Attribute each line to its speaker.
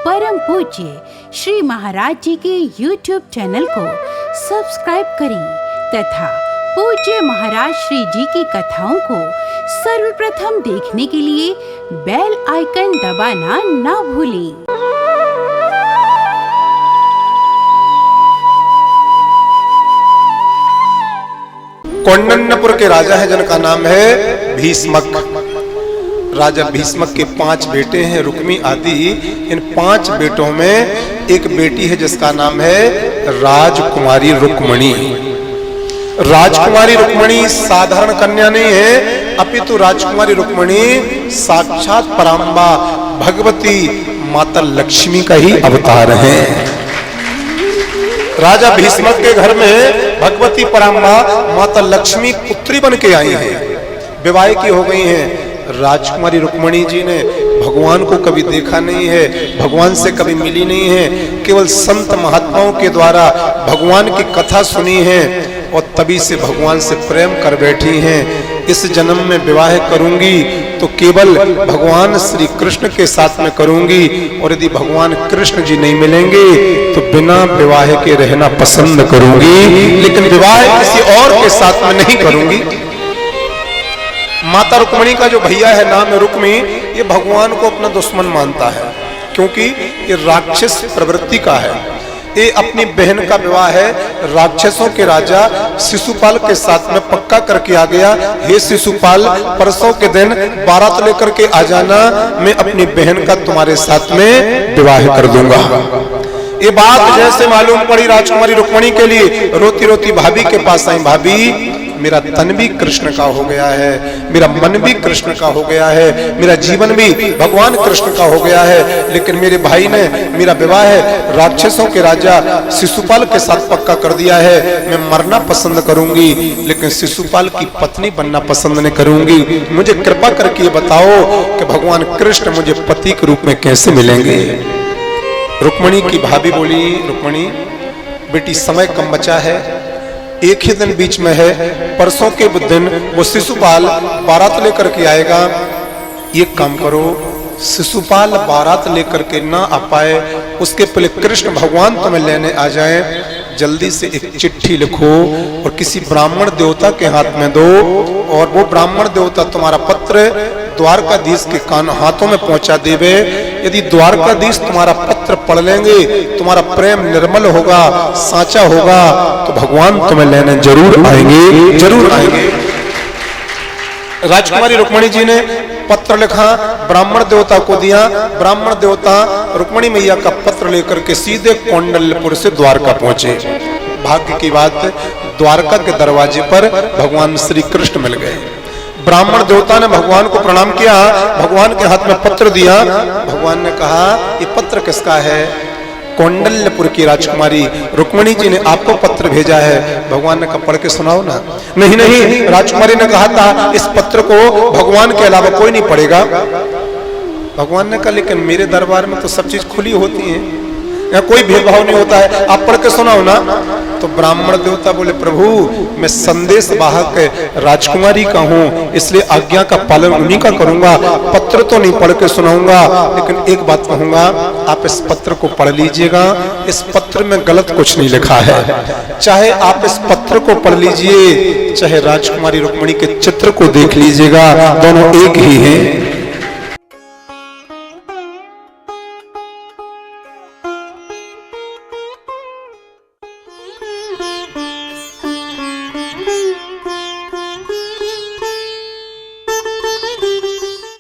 Speaker 1: परम पूज्य श्री महाराज जी के YouTube चैनल को सब्सक्राइब करें तथा पूज्य महाराज श्री जी की कथाओं को सर्वप्रथम देखने के लिए बेल आइकन दबाना ना भूलें।
Speaker 2: कौंडन्यपुर के राजा है जिनका नाम है भीष्मक। राजा भीष्मक के 5 बेटे हैं, रुक्मी आदि। इन 5 बेटों में एक बेटी है जिसका नाम है राजकुमारी रुक्मणी। राजकुमारी रुक्मणी साधारण कन्या नहीं है, अपितु राजकुमारी रुक्मणी साक्षात पराम्बा भगवती माता लक्ष्मी का ही अवतार है। राजा भीष्मक के घर में भगवती पराम्बा माता लक्ष्मी पुत्री बन के आई हैं, विवाह की हो गई हैं। राजकुमारी रुक्मणी जी ने भगवान को कभी देखा नहीं है, भगवान से कभी मिली नहीं है, केवल संत महात्माओं के द्वारा भगवान की कथा सुनी है और तभी से भगवान से प्रेम कर बैठी हैं। इस जन्म में विवाह करूंगी तो केवल भगवान श्री कृष्ण के साथ में करूंगी, और यदि भगवान कृष्ण जी नहीं मिलेंगे तो बिना विवाह के रहना पसंद करूंगी, लेकिन विवाह किसी और के साथ में नहीं करूंगी। माता रुक्मणी का जो भैया है नाम है रुक्मी, ये भगवान को अपना दुश्मन मानता है क्योंकि ये राक्षस प्रवृत्ति का है। ये अपनी बहन का विवाह है राक्षसों के राजा शिशुपाल के साथ में पक्का करके आ गया। हे शिशुपाल, परसों के दिन बारात लेकर के आ जाना, मैं अपनी बहन का तुम्हारे साथ में विवाह कर दूंगा। ये बात जैसे मालूम पड़ी राजकुमारी रुक्मणी के लिए, रोती रोती भाभी के पास आई। भाभी, मेरा तन भी कृष्ण का हो गया है, मेरा मन भी कृष्ण का हो गया है, मेरा जीवन भी भगवान कृष्ण का हो गया है, लेकिन मेरे भाई ने मेरा विवाह राक्षसों के राजा शिशुपाल के साथ पक्का कर दिया है। मैं मरना पसंद करूंगी, लेकिन शिशुपाल की पत्नी बनना पसंद नहीं करूंगी। मुझे कृपा करके बताओ कि भगवान कृष्ण मुझे पति के रूप में कैसे मिलेंगे। रुक्मणी की भाभी बोली, रुक्मणी बेटी समय कम बचा है, एक ही दिन बीच में है, परसों के दिन वो शिशुपाल बारात लेकर के आएगा। एक काम करो, शिशुपाल बारात लेकर के ना आ पाए उसके पहले कृष्ण भगवान तुम्हें लेने आ जाए। जल्दी से एक चिट्ठी लिखो और किसी ब्राह्मण देवता के हाथ में दो, और वो ब्राह्मण देवता तुम्हारा पत्र द्वारकाधीश के हाथों में पहुंचा देवे। यदि द्वारकाधीश तुम्हारा पत्र पढ़ लेंगे, तुम्हारा प्रेम निर्मल होगा, साचा होगा, तो भगवान तुम्हें लेने जरूर आएंगे, जरूर आएंगे। राजकुमारी रुक्मणी जी ने पत्र लिखा, ब्राह्मण देवता को दिया। ब्राह्मण देवता रुक्मणी मैया का पत्र लेकर के सीधे कौंडल्यपुर से द्वारका पहुंचे। भाग्य की बात, द्वारका के दरवाजे पर भगवान श्री कृष्ण मिल गए। ब्राह्मण देवता ने भगवान को प्रणाम किया, भगवान के हाथ में पत्र दिया। भगवान ने कहा, ये पत्र किसका है? कौंडल्यपुर की राजकुमारी रुक्मणी जी ने आपको पत्र भेजा है। भगवान ने कहा, पढ़ के सुनाओ ना। नहीं नहीं, राजकुमारी ने कहा था इस पत्र को भगवान के अलावा कोई नहीं पढ़ेगा। भगवान ने कहा, लेकिन मेरे दरबार में तो सब चीज खुली होती है, यहाँ कोई भेदभाव नहीं होता है, आप पढ़ के सुनाओ ना। तो ब्राह्मण देवता बोले, प्रभु मैं संदेश वाहक राजकुमारी का हूँ, इसलिए आज्ञा का पालन उन्हीं का करूंगा, पत्र तो नहीं पढ़ के सुनाऊंगा, लेकिन एक बात कहूंगा, आप इस पत्र को पढ़ लीजिएगा। इस पत्र में गलत कुछ नहीं लिखा है, चाहे आप इस पत्र को पढ़ लीजिए, चाहे राजकुमारी रुक्मणी के चित्र को देख लीजिएगा, दोनों एक ही हैं।